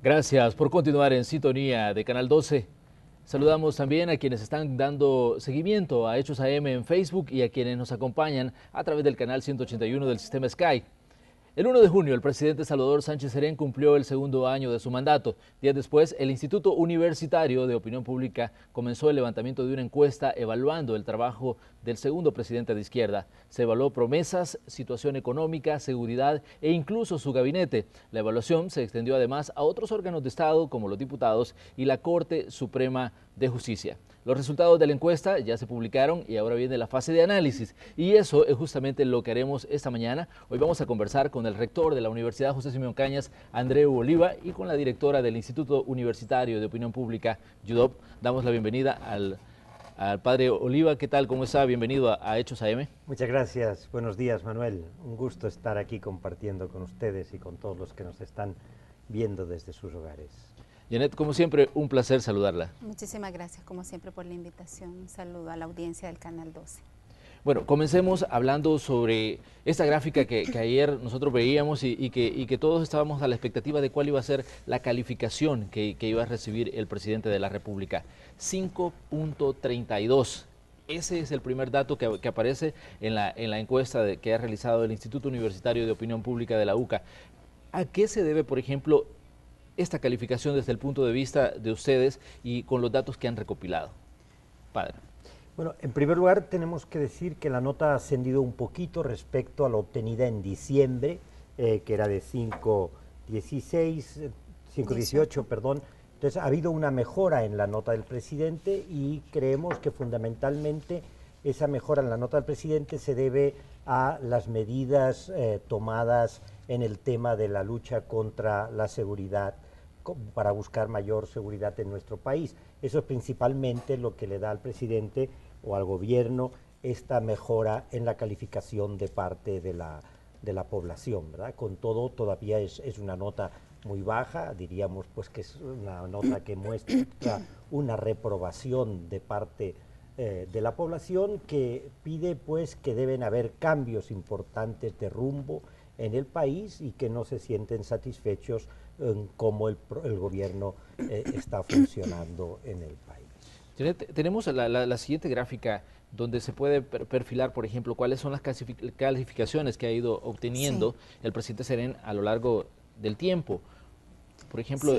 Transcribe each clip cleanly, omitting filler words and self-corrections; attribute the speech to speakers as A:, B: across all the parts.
A: Gracias por continuar en sintonía de Canal 12. Saludamos también a quienes están dando seguimiento a Hechos AM en Facebook y a quienes nos acompañan a través del canal 181 del sistema Sky. El 1 de junio, el presidente Salvador Sánchez Serén cumplió el segundo año de su mandato. Días después, el Instituto Universitario de Opinión Pública comenzó el levantamiento de una encuesta evaluando el trabajo del segundo presidente de izquierda. Se evaluó promesas, situación económica, seguridad e incluso su gabinete. La evaluación se extendió además a otros órganos de Estado como los diputados y la Corte Suprema de Justicia. Los resultados de la encuesta ya se publicaron y ahora viene la fase de análisis. Y eso es justamente lo que haremos esta mañana. Hoy vamos a conversar con el rector de la Universidad José Simeón Cañas, Andreu Oliva, y con la directora del Instituto Universitario de Opinión Pública, UDOP. Damos la bienvenida al padre Oliva. ¿Qué tal? ¿Cómo está? Bienvenido a Hechos AM.
B: Muchas gracias. Buenos días, Manuel. Un gusto estar aquí compartiendo con ustedes y con todos los que nos están viendo desde sus hogares.
A: Janet, como siempre, un placer saludarla.
C: Muchísimas gracias, como siempre, por la invitación. Un saludo a la audiencia del Canal 12.
A: Bueno, comencemos hablando sobre esta gráfica que ayer nosotros veíamos y que todos estábamos a la expectativa de cuál iba a ser la calificación que iba a recibir el presidente de la República. 5.32. Ese es el primer dato que aparece en la encuesta que ha realizado el Instituto Universitario de Opinión Pública de la UCA. ¿A qué se debe, por ejemplo, esta calificación desde el punto de vista de ustedes y con los datos que han recopilado? Padre.
B: Bueno, en primer lugar tenemos que decir que la nota ha ascendido un poquito respecto a la obtenida en diciembre, que era de 5.18, perdón. Entonces ha habido una mejora en la nota del presidente y creemos que fundamentalmente esa mejora en la nota del presidente se debe a las medidas tomadas en el tema de la lucha contra la seguridad, para buscar mayor seguridad en nuestro país. Eso es principalmente lo que le da al presidente o al gobierno esta mejora en la calificación de parte de la población, ¿verdad? Con todo, todavía es una nota muy baja, diríamos pues que es una nota que muestra una reprobación de parte de la población, que pide pues que deben haber cambios importantes de rumbo en el país y que no se sienten satisfechos en cómo el gobierno está funcionando en el país.
A: Tenemos la siguiente gráfica donde se puede perfilar, por ejemplo, cuáles son las calificaciones que ha ido obteniendo el presidente Serén a lo largo del tiempo. Por ejemplo,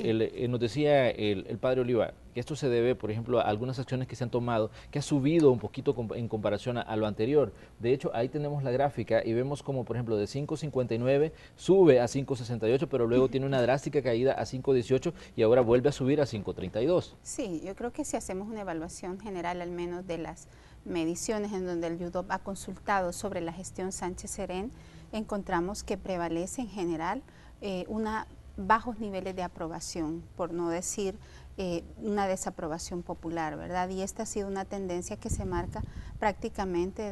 A: nos decía el padre Oliva que esto se debe, por ejemplo, a algunas acciones que se han tomado, que ha subido un poquito en comparación a lo anterior. De hecho, ahí tenemos la gráfica y vemos como, por ejemplo, de 5.59 sube a 5.68, pero luego tiene una drástica caída a 5.18 y ahora vuelve a subir a 5.32.
C: Sí, yo creo que si hacemos una evaluación general, al menos de las mediciones en donde el UDOP ha consultado sobre la gestión Sánchez Serén, encontramos que prevalece en general bajos niveles de aprobación, por no decir una desaprobación popular, ¿verdad? Y esta ha sido una tendencia que se marca prácticamente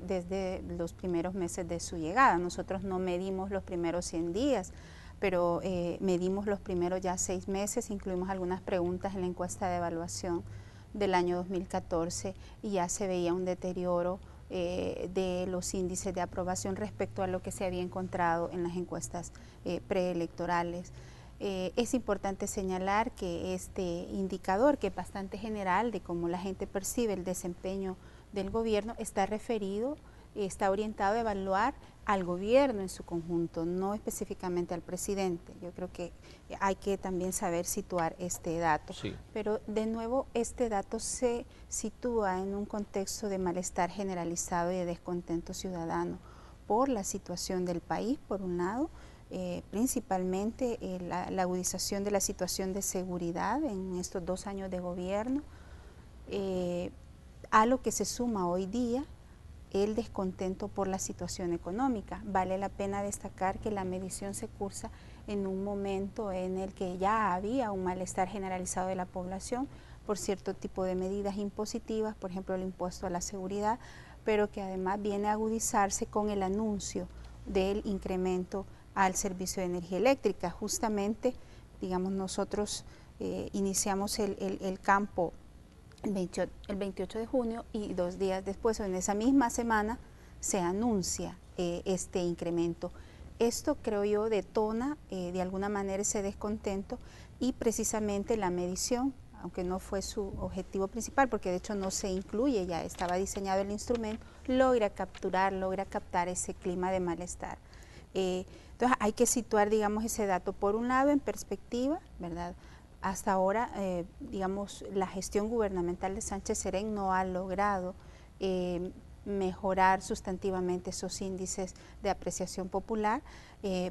C: desde los primeros meses de su llegada. Nosotros no medimos los primeros 100 días, pero medimos los primeros ya 6 meses, incluimos algunas preguntas en la encuesta de evaluación del año 2014 y ya se veía un deterioro de los índices de aprobación respecto a lo que se había encontrado en las encuestas preelectorales. Es importante señalar que este indicador, que es bastante general de cómo la gente percibe el desempeño del gobierno, está orientado a evaluar al gobierno en su conjunto, no específicamente al presidente. Yo creo que hay que también saber situar este dato.
A: Sí.
C: Pero de nuevo, este dato se sitúa en un contexto de malestar generalizado y de descontento ciudadano por la situación del país, por un lado, principalmente la agudización de la situación de seguridad en estos 2 años de gobierno, a lo que se suma hoy día el descontento por la situación económica. Vale la pena destacar que la medición se cursa en un momento en el que ya había un malestar generalizado de la población por cierto tipo de medidas impositivas, por ejemplo el impuesto a la seguridad, pero que además viene a agudizarse con el anuncio del incremento al servicio de energía eléctrica. Justamente, digamos, nosotros iniciamos el campo el 28 de junio y 2 días después, o en esa misma semana, se anuncia este incremento. Esto, creo yo, detona de alguna manera ese descontento y precisamente la medición, aunque no fue su objetivo principal, porque de hecho no se incluye, ya estaba diseñado el instrumento, logra captar ese clima de malestar. Entonces hay que situar, digamos, ese dato por un lado en perspectiva, ¿verdad? Hasta ahora, digamos, la gestión gubernamental de Sánchez Serén no ha logrado mejorar sustantivamente esos índices de apreciación popular,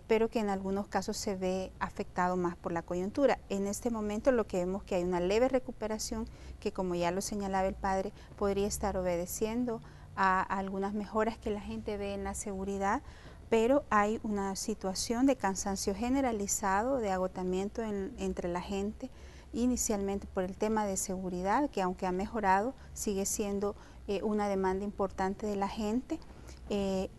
C: pero que en algunos casos se ve afectado más por la coyuntura. En este momento lo que vemos que hay una leve recuperación que, como ya lo señalaba el padre, podría estar obedeciendo a algunas mejoras que la gente ve en la seguridad, pero hay una situación de cansancio generalizado, de agotamiento entre la gente, inicialmente por el tema de seguridad, que aunque ha mejorado, sigue siendo una demanda importante de la gente,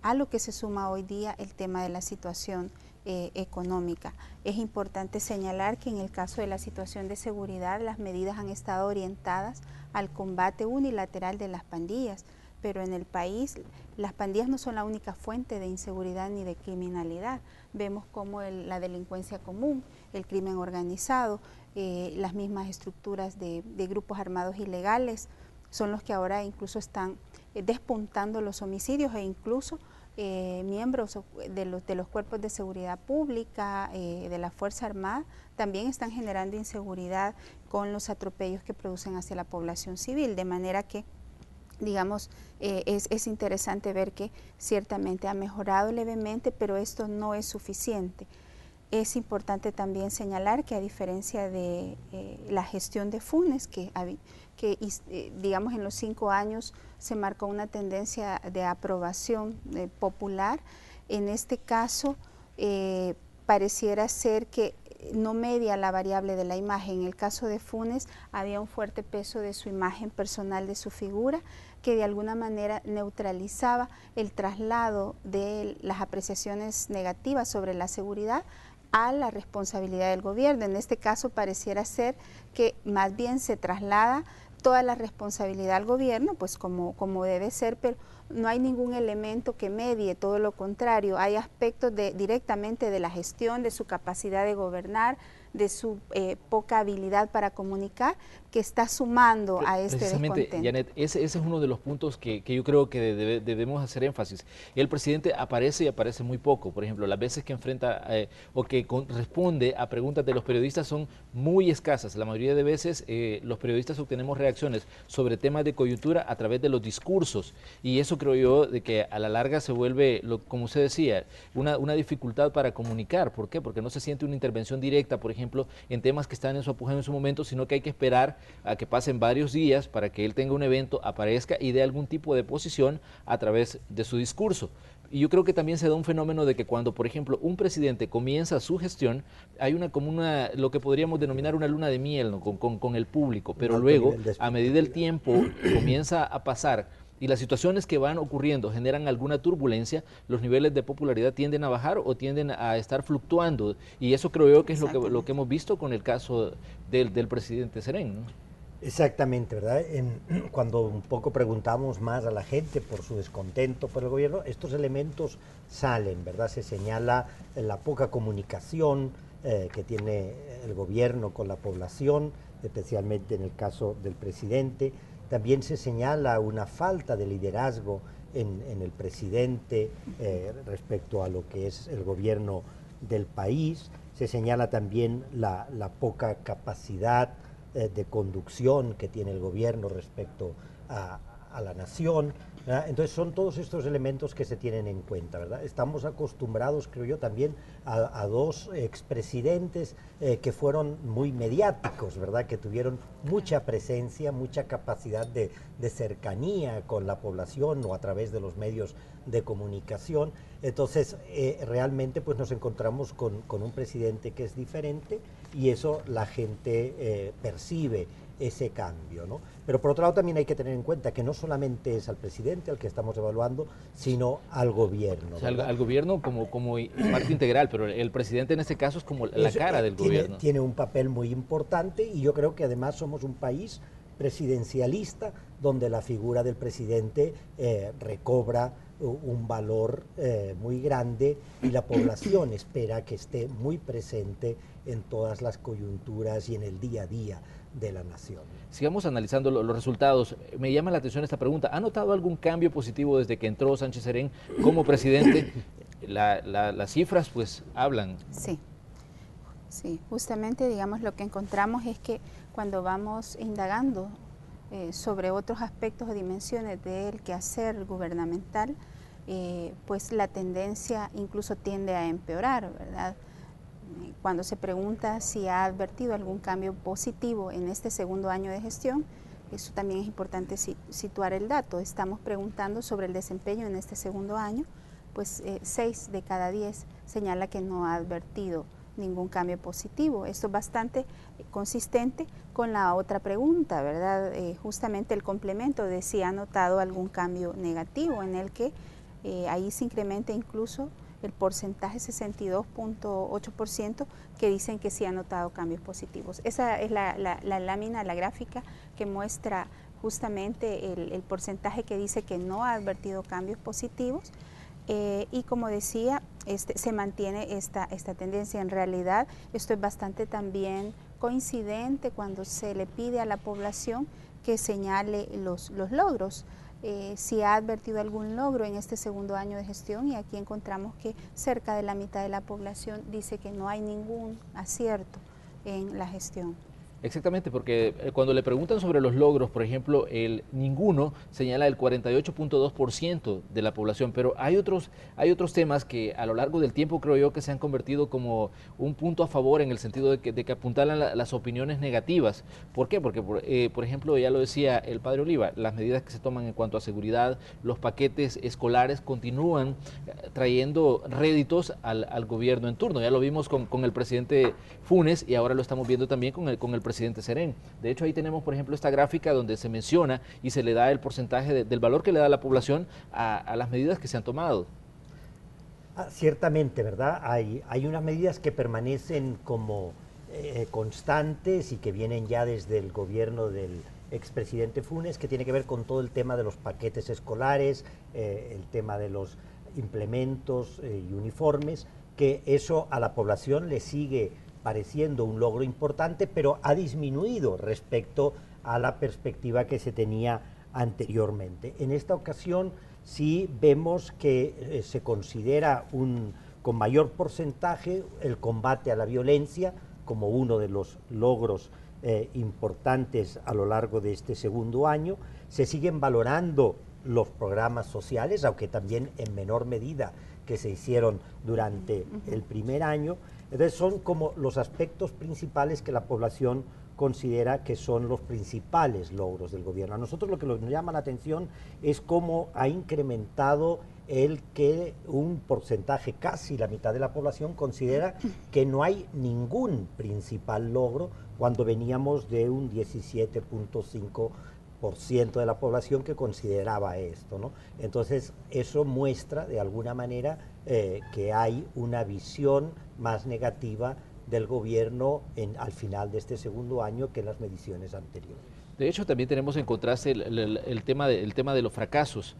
C: a lo que se suma hoy día el tema de la situación económica. Es importante señalar que en el caso de la situación de seguridad, las medidas han estado orientadas al combate unilateral de las pandillas, pero en el país las pandillas no son la única fuente de inseguridad ni de criminalidad. Vemos como la delincuencia común, el crimen organizado, las mismas estructuras de grupos armados ilegales son los que ahora incluso están despuntando los homicidios e incluso miembros de los cuerpos de seguridad pública, de la Fuerza Armada, también están generando inseguridad con los atropellos que producen hacia la población civil, de manera que digamos, es interesante ver que ciertamente ha mejorado levemente, pero esto no es suficiente. Es importante también señalar que a diferencia de la gestión de Funes, que digamos en los 5 años se marcó una tendencia de aprobación popular, en este caso pareciera ser que no media la variable de la imagen. En el caso de Funes había un fuerte peso de su imagen personal, de su figura, que de alguna manera neutralizaba el traslado de las apreciaciones negativas sobre la seguridad a la responsabilidad del gobierno. En este caso pareciera ser que más bien se traslada toda la responsabilidad al gobierno, pues como debe ser, pero no hay ningún elemento que medie, todo lo contrario, hay aspectos directamente de la gestión, de su capacidad de gobernar, de su poca habilidad para comunicar, que está sumando a este descontento.
A: Janet, ese es uno de los puntos que yo creo que debemos hacer énfasis. El presidente aparece y aparece muy poco. Por ejemplo, las veces que enfrenta o que responde a preguntas de los periodistas son muy escasas. La mayoría de veces los periodistas obtenemos reacciones sobre temas de coyuntura a través de los discursos, y eso creo yo de que a la larga se vuelve, como usted decía, una dificultad para comunicar. ¿Por qué? Porque no se siente una intervención directa, por ejemplo, en temas que están en su apogeo en su momento, sino que hay que esperar a que pasen varios días para que él tenga un evento, aparezca y dé algún tipo de posición a través de su discurso. Y yo creo que también se da un fenómeno de que cuando, por ejemplo, un presidente comienza su gestión, hay lo que podríamos denominar una luna de miel, ¿no? con el público, pero luego, a medida del tiempo, comienza a pasar y las situaciones que van ocurriendo generan alguna turbulencia, los niveles de popularidad tienden a bajar o tienden a estar fluctuando, y eso creo yo que es lo que hemos visto con el caso del presidente Serén, ¿no?
B: Exactamente, ¿verdad? Cuando un poco preguntamos más a la gente por su descontento por el gobierno, estos elementos salen, ¿verdad? Se señala la poca comunicación que tiene el gobierno con la población, especialmente en el caso del presidente. También se señala una falta de liderazgo en el presidente respecto a lo que es el gobierno del país. Se señala también la poca capacidad de conducción que tiene el gobierno respecto a la nación, ¿verdad? Entonces son todos estos elementos que se tienen en cuenta, ¿verdad? Estamos acostumbrados, creo yo, también a dos expresidentes que fueron muy mediáticos, ¿verdad? Que tuvieron mucha presencia, mucha capacidad de cercanía con la población o a través de los medios de comunicación. Entonces realmente pues nos encontramos con un presidente que es diferente, y eso la gente percibe ese cambio, ¿no? Pero por otro lado también hay que tener en cuenta que no solamente es al presidente al que estamos evaluando, sino al gobierno.
A: O sea, al gobierno como parte integral, pero el presidente en este caso es como la cara del gobierno.
B: Tiene un papel muy importante, y yo creo que además somos un país presidencialista, donde la figura del presidente recobra un valor muy grande y la población espera que esté muy presente en todas las coyunturas y en el día a día de la nación.
A: Sigamos analizando los resultados. Me llama la atención esta pregunta. ¿Ha notado algún cambio positivo desde que entró Sánchez Serén como presidente? Las cifras pues hablan.
C: Sí, justamente digamos lo que encontramos es que cuando vamos indagando sobre otros aspectos o dimensiones del quehacer gubernamental, pues la tendencia incluso tiende a empeorar, ¿verdad? Cuando se pregunta si ha advertido algún cambio positivo en este segundo año de gestión, eso también es importante situar el dato. Estamos preguntando sobre el desempeño en este segundo año, pues 6 de cada 10 señala que no ha advertido ningún cambio positivo. Esto es bastante consistente con la otra pregunta, ¿verdad? Justamente el complemento de si ha notado algún cambio negativo, en el que ahí se incrementa incluso el porcentaje 62.8% que dicen que sí han notado cambios positivos. Esa es la lámina, la gráfica que muestra justamente el porcentaje que dice que no ha advertido cambios positivos. Y como decía, se mantiene esta tendencia. En realidad, esto es bastante también coincidente cuando se le pide a la población que señale los logros. Si ha advertido algún logro en este segundo año de gestión, y aquí encontramos que cerca de la mitad de la población dice que no hay ningún acierto en la gestión.
A: Exactamente, porque cuando le preguntan sobre los logros, por ejemplo, ninguno señala el 48.2% de la población, pero hay otros temas que a lo largo del tiempo creo yo que se han convertido como un punto a favor en el sentido de que apuntalan las opiniones negativas. ¿Por qué? Porque, por ejemplo, ya lo decía el padre Oliva, las medidas que se toman en cuanto a seguridad, los paquetes escolares continúan trayendo réditos al gobierno en turno. Ya lo vimos con el presidente Funes y ahora lo estamos viendo también con el presidente Serén. De hecho, ahí tenemos, por ejemplo, esta gráfica donde se menciona y se le da el porcentaje del valor que le da la población a las medidas que se han tomado.
B: Ciertamente, ¿verdad? Hay unas medidas que permanecen como constantes y que vienen ya desde el gobierno del expresidente Funes, que tiene que ver con todo el tema de los paquetes escolares, el tema de los implementos y uniformes, que eso a la población le sigue pareciendo un logro importante, pero ha disminuido respecto a la perspectiva que se tenía anteriormente. En esta ocasión sí vemos que se considera con mayor porcentaje el combate a la violencia como uno de los logros importantes a lo largo de este segundo año. Se siguen valorando los programas sociales, aunque también en menor medida que se hicieron durante el primer año. Entonces son como los aspectos principales que la población considera que son los principales logros del gobierno. A nosotros lo que nos llama la atención es cómo ha incrementado el que un porcentaje, casi la mitad de la población, considera que no hay ningún principal logro, cuando veníamos de un 17.5% de la población que consideraba esto, ¿no? Entonces eso muestra de alguna manera que hay una visión más negativa del gobierno al final de este segundo año que en las mediciones anteriores.
A: De hecho, también tenemos en contraste el tema de los fracasos.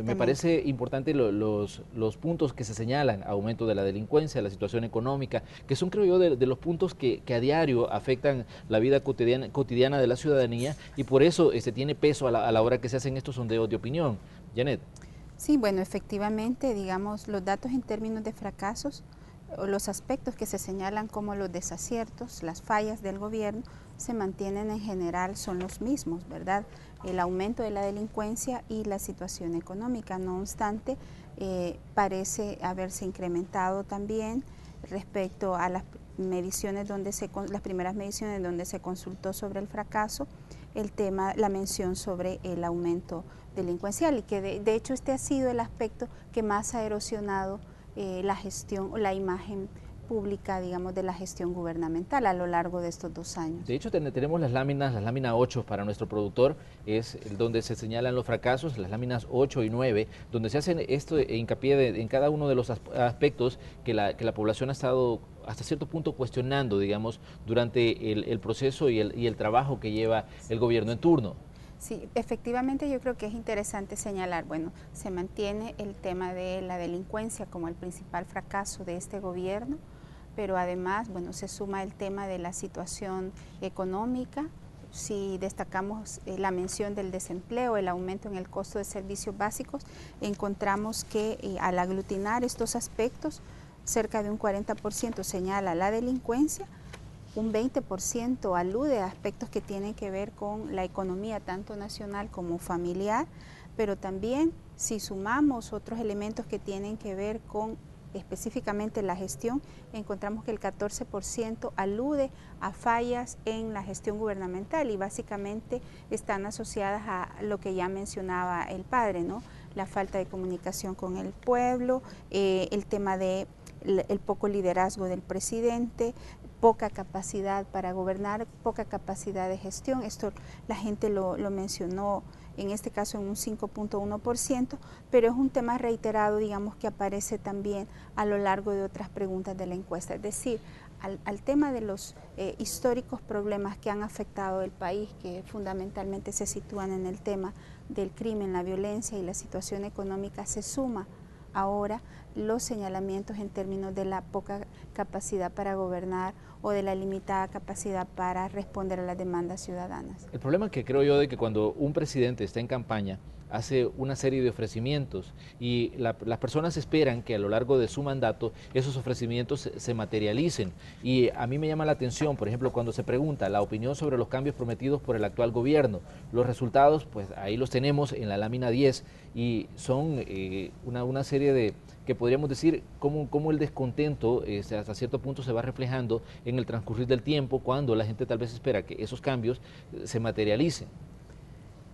A: Me parece importante los puntos que se señalan: aumento de la delincuencia, la situación económica, que son, creo yo, de los puntos que a diario afectan la vida cotidiana de la ciudadanía, y por eso tiene peso a la hora que se hacen estos sondeos de opinión. Janet.
C: Sí, bueno, efectivamente, digamos, los datos en términos de fracasos, o los aspectos que se señalan como los desaciertos, las fallas del gobierno, se mantienen en general, son los mismos, ¿verdad? El aumento de la delincuencia y la situación económica. No obstante, parece haberse incrementado también respecto a las mediciones las primeras mediciones donde se consultó sobre el fracaso, la mención sobre el aumento delincuencial, y que de hecho este ha sido el aspecto que más ha erosionado la gestión o la imagen pública, digamos, de la gestión gubernamental a lo largo de estos 2 años.
A: De hecho, tenemos las láminas 8 para nuestro productor, es donde se señalan los fracasos, las láminas 8 y 9, donde se hacen esto hincapié en cada uno de los aspectos que la población ha estado hasta cierto punto cuestionando, digamos, durante el proceso y el trabajo que lleva el gobierno en turno.
C: Sí, efectivamente yo creo que es interesante señalar, bueno, se mantiene el tema de la delincuencia como el principal fracaso de este gobierno, pero además, bueno, se suma el tema de la situación económica. Si destacamos la mención del desempleo, el aumento en el costo de servicios básicos, encontramos que al aglutinar estos aspectos, cerca de un 40% señala la delincuencia, un 20% alude a aspectos que tienen que ver con la economía tanto nacional como familiar, pero también si sumamos otros elementos que tienen que ver con específicamente la gestión, encontramos que el 14% alude a fallas en la gestión gubernamental y básicamente están asociadas a lo que ya mencionaba el padre, ¿no? La falta de comunicación con el pueblo, el tema de el poco liderazgo del presidente, poca capacidad para gobernar, poca capacidad de gestión. Esto la gente lo mencionó en este caso en un 5.1%, pero es un tema reiterado, digamos, que aparece también a lo largo de otras preguntas de la encuesta. Es decir, al tema de los históricos problemas que han afectado el país, que fundamentalmente se sitúan en el tema del crimen, la violencia y la situación económica, se suma ahora los señalamientos en términos de la poca capacidad para gobernar o de la limitada capacidad para responder a las demandas ciudadanas.
A: El problema que creo yo de que cuando un presidente está en campaña hace una serie de ofrecimientos y las personas esperan que a lo largo de su mandato esos ofrecimientos se materialicen, y a mí me llama la atención, por ejemplo, cuando se pregunta la opinión sobre los cambios prometidos por el actual gobierno. Los resultados, pues ahí los tenemos en la lámina 10 y son una serie de, que podríamos decir, cómo el descontento hasta cierto punto se va reflejando en el transcurrir del tiempo, cuando la gente tal vez espera que esos cambios se materialicen.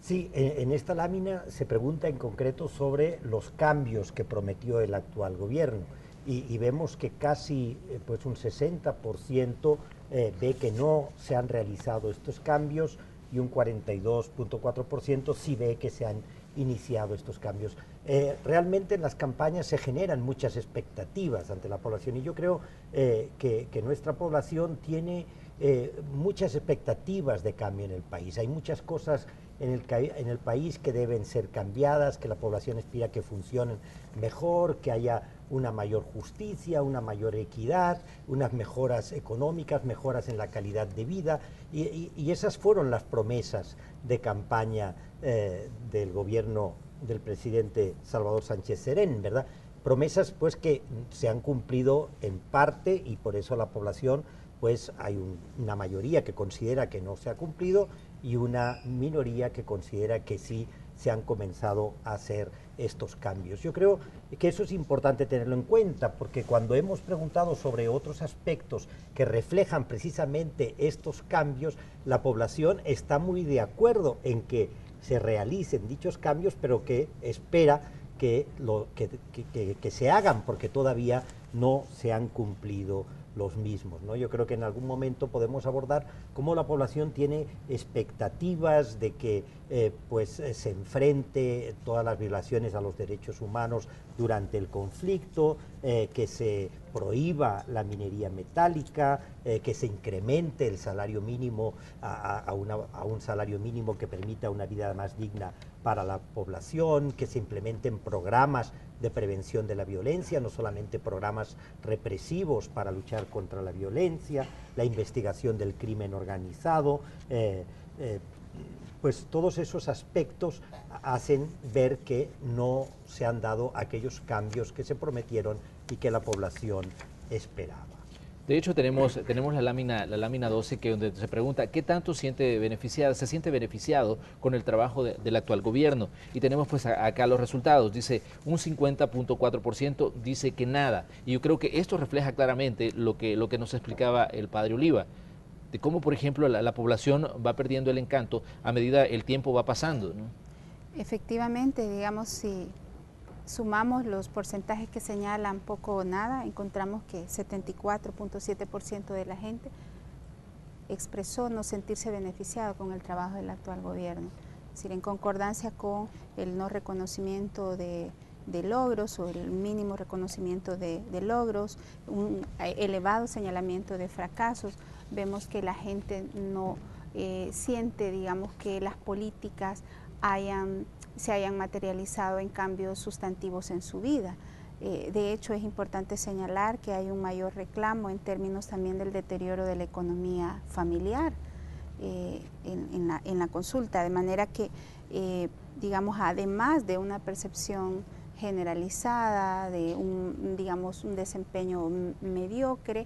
B: Sí, en esta lámina se pregunta en concreto sobre los cambios que prometió el actual gobierno y vemos que casi pues un 60% ve que no se han realizado estos cambios y un 42.4% sí ve que se han iniciado estos cambios. Realmente en las campañas se generan muchas expectativas ante la población y yo creo que nuestra población tiene muchas expectativas de cambio en el país. Hay muchas cosas en el país que deben ser cambiadas, que la población aspira que funcionen mejor, que haya una mayor justicia, una mayor equidad, unas mejoras económicas, mejoras en la calidad de vida, y esas fueron las promesas de campaña del gobierno del presidente Salvador Sánchez Serén, ¿verdad? Promesas pues que se han cumplido en parte y por eso la población pues hay una mayoría que considera que no se ha cumplido y una minoría que considera que sí se han comenzado a hacer estos cambios. Yo creo que eso es importante tenerlo en cuenta, porque cuando hemos preguntado sobre otros aspectos que reflejan precisamente estos cambios, la población está muy de acuerdo en que se realicen dichos cambios, pero que espera que se hagan, porque todavía no se han cumplido los mismos, ¿no? Yo creo que en algún momento podemos abordar cómo la población tiene expectativas de que se enfrente todas las violaciones a los derechos humanos durante el conflicto, que se prohíba la minería metálica, que se incremente el salario mínimo a un salario mínimo que permita una vida más digna para la población, que se implementen programas de prevención de la violencia, no solamente programas represivos para luchar contra la violencia, la investigación del crimen organizado, pues todos esos aspectos hacen ver que no se han dado aquellos cambios que se prometieron y que la población esperaba.
A: De hecho, tenemos la lámina 12, que donde se pregunta qué tanto se siente beneficiado con el trabajo del actual gobierno. Y tenemos pues acá los resultados. Dice un 50.4% dice que nada. Y yo creo que esto refleja claramente lo que nos explicaba el padre Oliva, de cómo, por ejemplo, la población va perdiendo el encanto a medida el tiempo va pasando, ¿no?
C: Efectivamente, digamos, si sumamos los porcentajes que señalan poco o nada, encontramos que 74.7% de la gente expresó no sentirse beneficiado con el trabajo del actual gobierno. Es decir, en concordancia con el no reconocimiento de logros o el mínimo reconocimiento de logros, un elevado señalamiento de fracasos, vemos que la gente no siente, digamos, que las políticas se hayan materializado en cambios sustantivos en su vida. De hecho, es importante señalar que hay un mayor reclamo en términos también del deterioro de la economía familiar en la consulta, de manera que, digamos, además de una percepción generalizada, de un desempeño mediocre,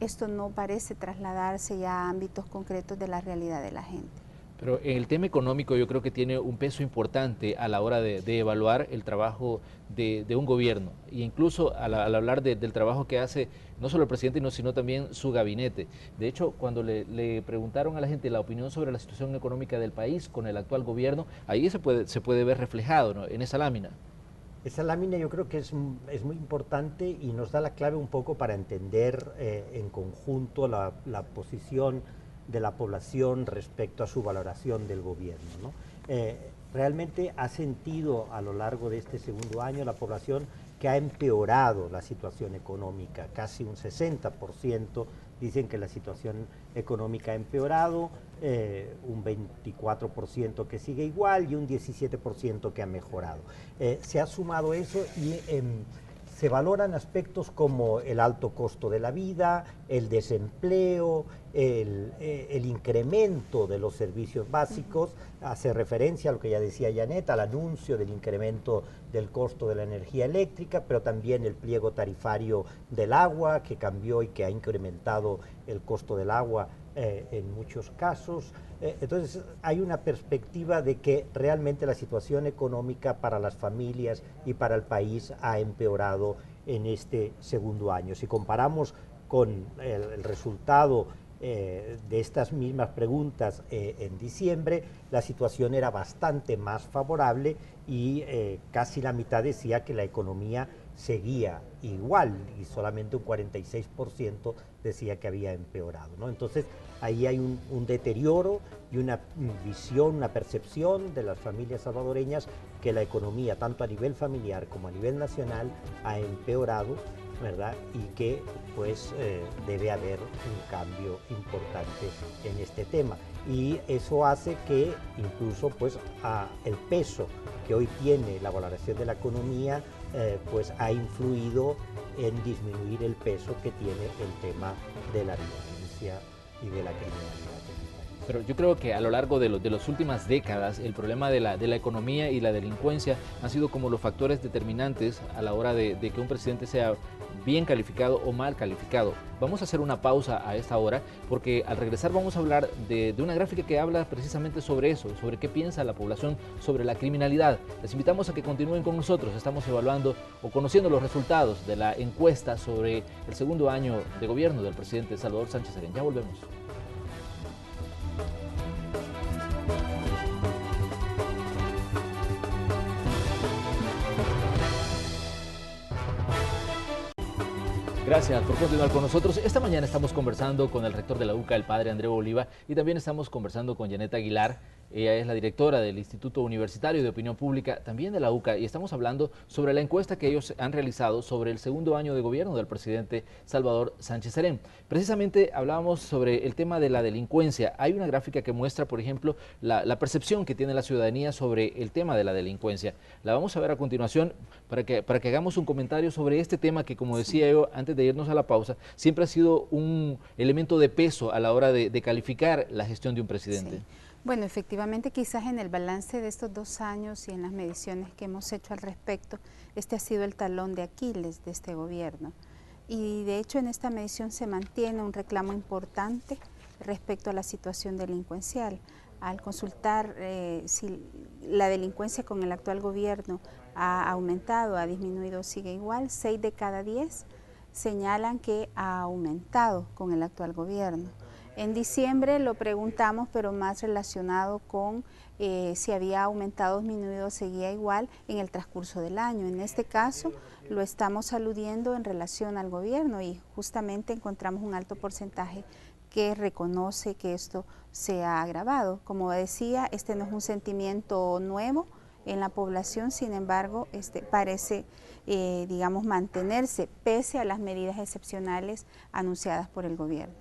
C: esto no parece trasladarse ya a ámbitos concretos de la realidad de la gente.
A: Pero en el tema económico yo creo que tiene un peso importante a la hora de evaluar el trabajo de un gobierno, e incluso al hablar del trabajo que hace no solo el presidente, sino también su gabinete. De hecho, cuando le preguntaron a la gente la opinión sobre la situación económica del país con el actual gobierno, ahí se puede ver reflejado, ¿no?, en esa lámina.
B: Esa lámina yo creo que es muy importante y nos da la clave un poco para entender en conjunto la posición de la población respecto a su valoración del gobierno, ¿no? Realmente ha sentido a lo largo de este segundo año la población que ha empeorado la situación económica, casi un 60% dicen que la situación económica ha empeorado, un 24% que sigue igual y un 17% que ha mejorado. Se ha sumado eso y se valoran aspectos como el alto costo de la vida, el desempleo, el incremento de los servicios básicos, hace referencia a lo que ya decía Janet, al anuncio del incremento del costo de la energía eléctrica, pero también el pliego tarifario del agua, que cambió y que ha incrementado el costo del agua en muchos casos. Entonces hay una perspectiva de que realmente la situación económica para las familias y para el país ha empeorado en este segundo año. Si comparamos con el resultado de estas mismas preguntas en diciembre, la situación era bastante más favorable y casi la mitad decía que la economía seguía igual y solamente un 46% decía que había empeorado, ¿no? Entonces ahí hay un deterioro y una visión, una percepción de las familias salvadoreñas que la economía, tanto a nivel familiar como a nivel nacional, ha empeorado, ¿verdad? Y que pues debe haber un cambio importante en este tema. Y eso hace que incluso pues el peso que hoy tiene la valoración de la economía pues ha influido en disminuir el peso que tiene el tema de la violencia y de la criminalidad.
A: Pero yo creo que a lo largo de las últimas décadas el problema de la economía y la delincuencia han sido como los factores determinantes a la hora de que un presidente sea bien calificado o mal calificado. Vamos a hacer una pausa a esta hora porque al regresar vamos a hablar de una gráfica que habla precisamente sobre eso, sobre qué piensa la población sobre la criminalidad. Les invitamos a que continúen con nosotros. Estamos evaluando o conociendo los resultados de la encuesta sobre el segundo año de gobierno del presidente Salvador Sánchez Serén. Ya volvemos. Gracias por continuar con nosotros. Esta mañana estamos conversando con el rector de la UCA, el padre Andreu Oliva, y también estamos conversando con Janet Aguilar. Ella es la directora del Instituto Universitario de Opinión Pública, también de la UCA, y estamos hablando sobre la encuesta que ellos han realizado sobre el segundo año de gobierno del presidente Salvador Sánchez Serén. Precisamente hablábamos sobre el tema de la delincuencia. Hay una gráfica que muestra, por ejemplo, la percepción que tiene la ciudadanía sobre el tema de la delincuencia. La vamos a ver a continuación para que hagamos un comentario sobre este tema que, como decía yo antes de irnos a la pausa, siempre ha sido un elemento de peso a la hora de calificar la gestión de un presidente.
C: Sí. Bueno, efectivamente, quizás en el balance de estos 2 años y en las mediciones que hemos hecho al respecto, este ha sido el talón de Aquiles de este gobierno. Y de hecho en esta medición se mantiene un reclamo importante respecto a la situación delincuencial. Al consultar si la delincuencia con el actual gobierno ha aumentado, ha disminuido, sigue igual, 6 de cada 10 señalan que ha aumentado con el actual gobierno. En diciembre lo preguntamos, pero más relacionado con si había aumentado o disminuido, seguía igual en el transcurso del año. En este caso lo estamos aludiendo en relación al gobierno y justamente encontramos un alto porcentaje que reconoce que esto se ha agravado. Como decía, este no es un sentimiento nuevo en la población, sin embargo, parece, digamos, mantenerse pese a las medidas excepcionales anunciadas por el gobierno.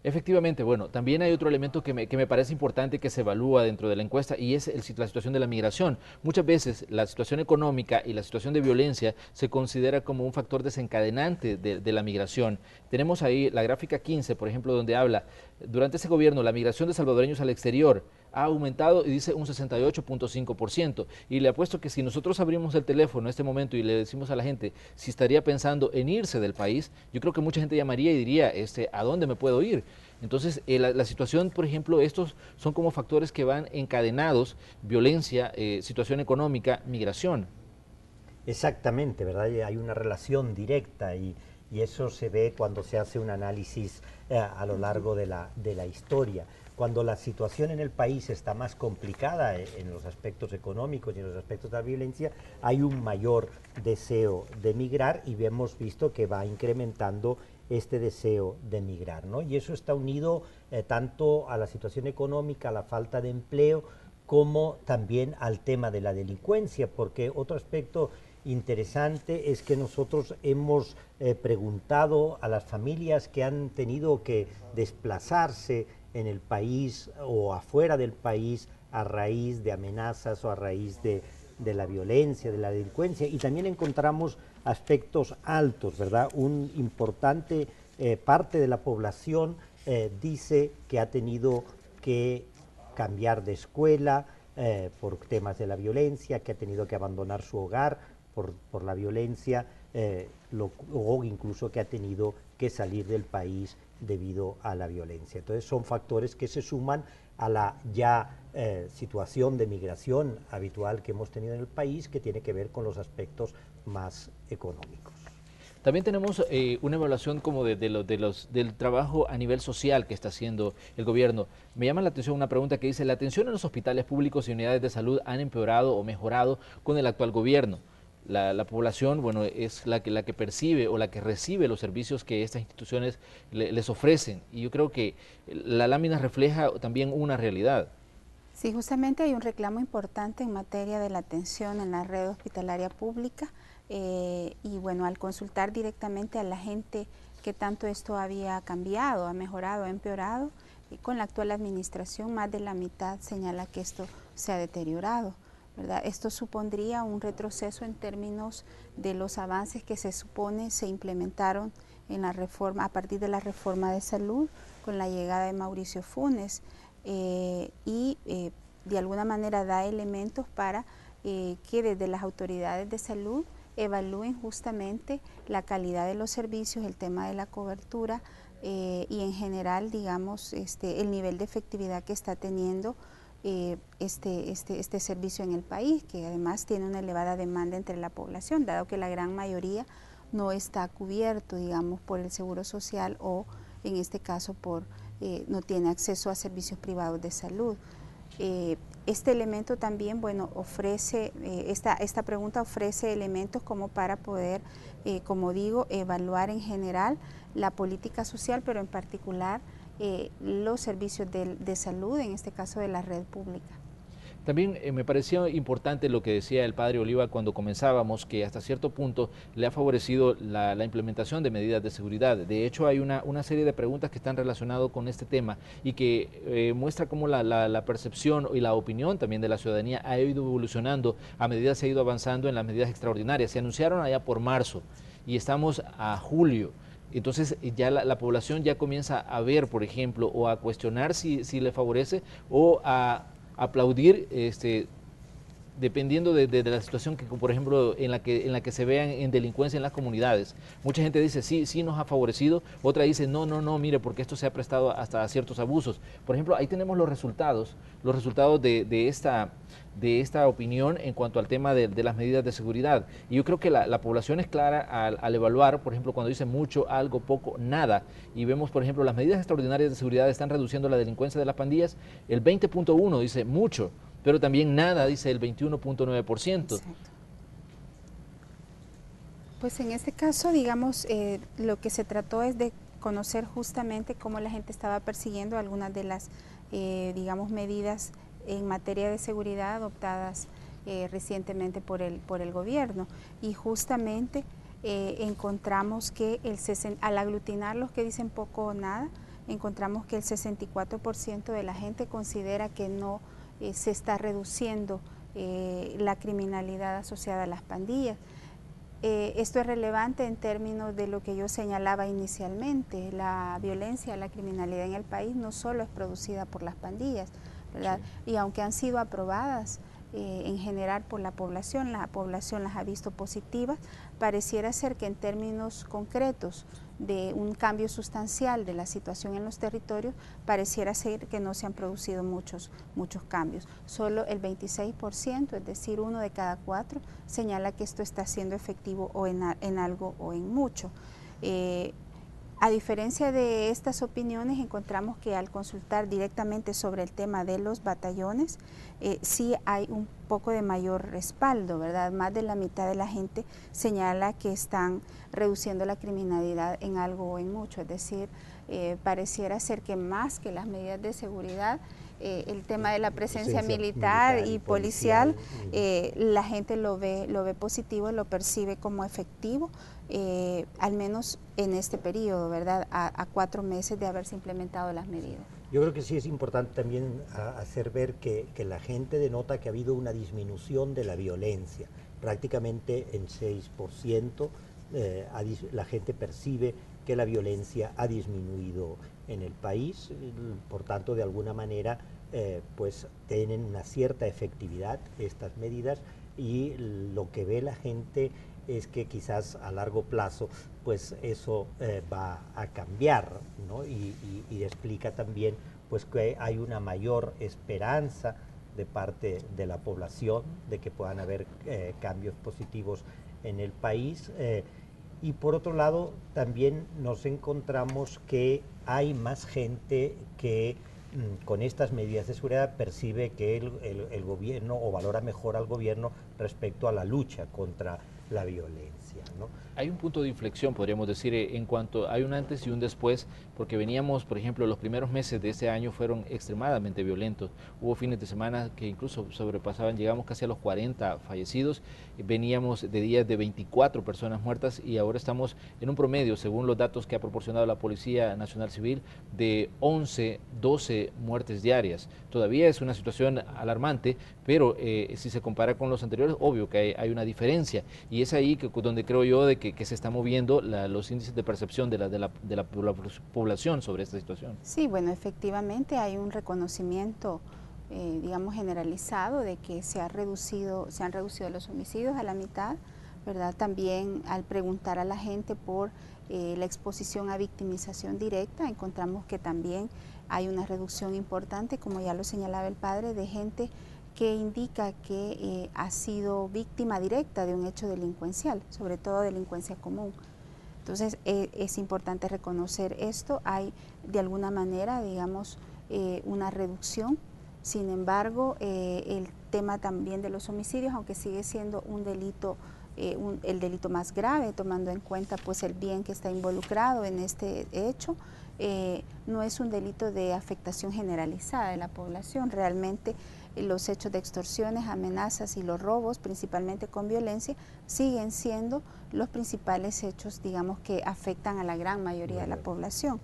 A: Efectivamente, bueno, también hay otro elemento que me parece importante que se evalúa dentro de la encuesta y es la situación de la migración. Muchas veces la situación económica y la situación de violencia se considera como un factor desencadenante de la migración. Tenemos ahí la gráfica 15, por ejemplo, donde habla, durante ese gobierno la migración de salvadoreños al exterior ha aumentado y dice un 68.5%. Y le apuesto que si nosotros abrimos el teléfono en este momento y le decimos a la gente si estaría pensando en irse del país, yo creo que mucha gente llamaría y diría, ¿a dónde me puedo ir? Entonces, la situación, por ejemplo, estos son como factores que van encadenados: violencia, situación económica, migración.
B: Exactamente, ¿verdad? Y hay una relación directa y eso se ve cuando se hace un análisis a lo largo de la historia. Cuando la situación en el país está más complicada en los aspectos económicos y en los aspectos de la violencia, hay un mayor deseo de migrar y hemos visto que va incrementando este deseo de migrar, ¿no? Y eso está unido tanto a la situación económica, a la falta de empleo, como también al tema de la delincuencia, porque otro aspecto interesante es que nosotros hemos preguntado a las familias que han tenido que desplazarse en el país o afuera del país a raíz de amenazas o a raíz de la violencia, de la delincuencia, y también encontramos aspectos altos, ¿verdad? Un importante parte de la población dice que ha tenido que cambiar de escuela por temas de la violencia, que ha tenido que abandonar su hogar por la violencia, o incluso que ha tenido que salir del país debido a la violencia. Entonces son factores que se suman a la ya situación de migración habitual que hemos tenido en el país, que tiene que ver con los aspectos más económicos.
A: También tenemos una evaluación como del trabajo a nivel social que está haciendo el gobierno. Me llama la atención una pregunta que dice: la atención en los hospitales públicos y unidades de salud han empeorado o mejorado con el actual gobierno. La población, bueno, es la que percibe o la que recibe los servicios que estas instituciones les ofrecen. Y yo creo que la lámina refleja también una realidad.
C: Sí, justamente hay un reclamo importante en materia de la atención en la red hospitalaria pública y bueno, al consultar directamente a la gente qué tanto esto había cambiado, ha mejorado, ha empeorado, y con la actual administración más de la mitad señala que esto se ha deteriorado, ¿verdad? Esto supondría un retroceso en términos de los avances que se supone se implementaron en la reforma, a partir de la reforma de salud con la llegada de Mauricio Funes. De alguna manera da elementos para que desde las autoridades de salud evalúen justamente la calidad de los servicios, el tema de la cobertura y en general, digamos, el nivel de efectividad que está teniendo este servicio en el país, que además tiene una elevada demanda entre la población, dado que la gran mayoría no está cubierto, digamos, por el Seguro Social o en este caso no tiene acceso a servicios privados de salud. Este elemento también, bueno, ofrece, esta pregunta ofrece elementos como para poder, como digo, evaluar en general la política social, pero en particular los servicios de salud, en este caso de la red pública.
A: También me pareció importante lo que decía el padre Oliva cuando comenzábamos, que hasta cierto punto le ha favorecido la implementación de medidas de seguridad. De hecho, hay una serie de preguntas que están relacionadas con este tema y que muestra cómo la percepción y la opinión también de la ciudadanía ha ido evolucionando a medida que se ha ido avanzando en las medidas extraordinarias. Se anunciaron allá por marzo y estamos a julio. Entonces ya la población ya comienza a ver, por ejemplo, o a cuestionar si le favorece o a aplaudir dependiendo de la situación que, por ejemplo, en la que se vean en delincuencia en las comunidades. Mucha gente dice, sí, sí nos ha favorecido, otra dice, no, no, no, mire, porque esto se ha prestado hasta a ciertos abusos. Por ejemplo, ahí tenemos los resultados de esta opinión en cuanto al tema de las medidas de seguridad. Y yo creo que la población es clara al evaluar, por ejemplo, cuando dice mucho, algo, poco, nada. Y vemos, por ejemplo, las medidas extraordinarias de seguridad están reduciendo la delincuencia de las pandillas. El 20.1 dice mucho, pero también nada dice el 21.9%.
C: Pues en este caso, digamos, lo que se trató es de conocer justamente cómo la gente estaba persiguiendo algunas de las, digamos, medidas en materia de seguridad adoptadas recientemente por el gobierno. Y justamente encontramos que al aglutinar los que dicen poco o nada, encontramos que el 64% de la gente considera que no se está reduciendo la criminalidad asociada a las pandillas. Esto es relevante en términos de lo que yo señalaba inicialmente. La violencia, la criminalidad en el país no solo es producida por las pandillas, ¿verdad? Sí. Y aunque han sido aprobadas en general por la población las ha visto positivas, pareciera ser que en términos concretos de un cambio sustancial de la situación en los territorios, pareciera ser que no se han producido muchos cambios. Solo el 26%, es decir, 1 de cada 4, señala que esto está siendo efectivo o en algo o en mucho. A diferencia de estas opiniones, encontramos que al consultar directamente sobre el tema de los batallones, sí hay un poco de mayor respaldo, ¿verdad? Más de la mitad de la gente señala que están reduciendo la criminalidad en algo o en mucho, es decir, pareciera ser que más que las medidas de seguridad, el tema de la presencia militar y policial, la gente lo ve positivo, lo percibe como efectivo, al menos en este periodo, ¿verdad? A 4 meses de haberse implementado las medidas.
B: Yo creo que sí es importante también hacer ver que la gente denota que ha habido una disminución de la violencia, prácticamente en 6%, la gente percibe que la violencia ha disminuido en el país, por tanto de alguna manera pues tienen una cierta efectividad estas medidas, y lo que ve la gente es que quizás a largo plazo pues eso va a cambiar, ¿no? Y explica también pues que hay una mayor esperanza de parte de la población de que puedan haber cambios positivos en el país. Y por otro lado, también nos encontramos que hay más gente que con estas medidas de seguridad percibe que el gobierno, o valora mejor al gobierno respecto a la lucha contra la violencia, ¿no?
A: Hay un punto de inflexión, podríamos decir, en cuanto hay un antes y un después, porque veníamos, por ejemplo, los primeros meses de este año fueron extremadamente violentos. Hubo fines de semana que incluso sobrepasaban, llegamos casi a los 40 fallecidos, veníamos de días de 24 personas muertas, y ahora estamos en un promedio, según los datos que ha proporcionado la Policía Nacional Civil, de 11, 12 muertes diarias. Todavía es una situación alarmante, pero si se compara con los anteriores, obvio que hay una diferencia, y es ahí donde creo yo de que se están moviendo los índices de percepción de la población sobre esta situación.
C: Sí, bueno, efectivamente hay un reconocimiento, digamos, generalizado de que se han reducido los homicidios a la mitad, ¿verdad? También al preguntar a la gente por la exposición a victimización directa, encontramos que también hay una reducción importante, como ya lo señalaba el padre, de gente que indica que ha sido víctima directa de un hecho delincuencial, sobre todo delincuencia común. Entonces es importante reconocer esto. Hay de alguna manera, digamos, una reducción. Sin embargo, el tema también de los homicidios, aunque sigue siendo un delito, el delito más grave, tomando en cuenta pues el bien que está involucrado en este hecho, no es un delito de afectación generalizada de la población. Realmente los hechos de extorsiones, amenazas y los robos, principalmente con violencia, siguen siendo los principales hechos, digamos, que afectan a la gran mayoría de la población.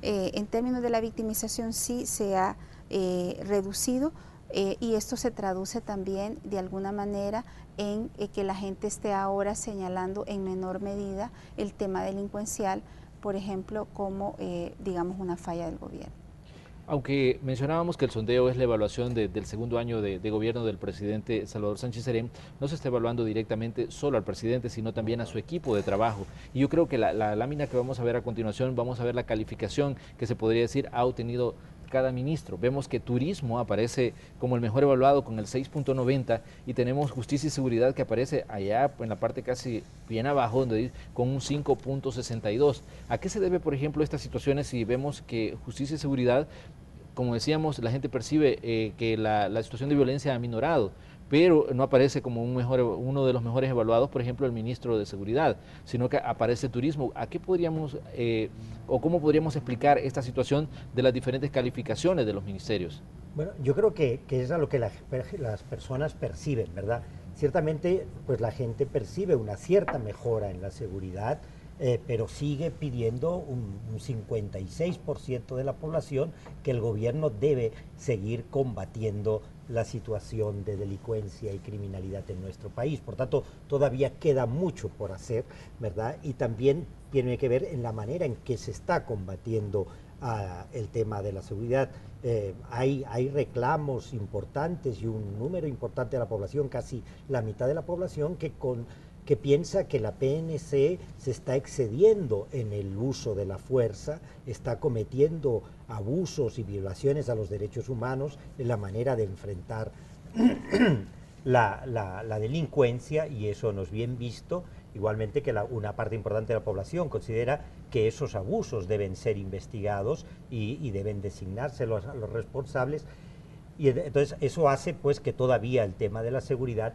C: En términos de la victimización sí se ha reducido, y esto se traduce también de alguna manera en que la gente esté ahora señalando en menor medida el tema delincuencial, por ejemplo, como digamos una falla del gobierno.
A: Aunque mencionábamos que el sondeo es la evaluación del segundo año de gobierno del presidente Salvador Sánchez Serén, no se está evaluando directamente solo al presidente, sino también a su equipo de trabajo. Y yo creo que la lámina que vamos a ver a continuación, vamos a ver la calificación que se podría decir ha obtenido cada ministro. Vemos que turismo aparece como el mejor evaluado con el 6.90 y tenemos justicia y seguridad que aparece allá en la parte casi bien abajo donde con un 5.62. ¿A qué se debe, por ejemplo, estas situaciones si vemos que justicia y seguridad, como decíamos, la gente percibe que la situación de violencia ha minorado, pero no aparece como uno de los mejores evaluados, por ejemplo, el ministro de Seguridad, sino que aparece turismo? ¿A qué podríamos o cómo podríamos explicar esta situación de las diferentes calificaciones de los ministerios?
B: Bueno, yo creo que es a lo que las personas perciben, ¿verdad? Ciertamente, pues la gente percibe una cierta mejora en la seguridad, pero sigue pidiendo un 56% de la población que el gobierno debe seguir combatiendo la situación de delincuencia y criminalidad en nuestro país. Por tanto, todavía queda mucho por hacer, ¿verdad? Y también tiene que ver en la manera en que se está combatiendo el tema de la seguridad. Hay reclamos importantes y un número importante de la población, casi la mitad de la población, que piensa que la PNC se está excediendo en el uso de la fuerza, está cometiendo abusos y violaciones a los derechos humanos en la manera de enfrentar la delincuencia, y eso no es bien visto. Igualmente que una parte importante de la población considera que esos abusos deben ser investigados y deben designarse a los responsables. Y entonces eso hace pues que todavía el tema de la seguridad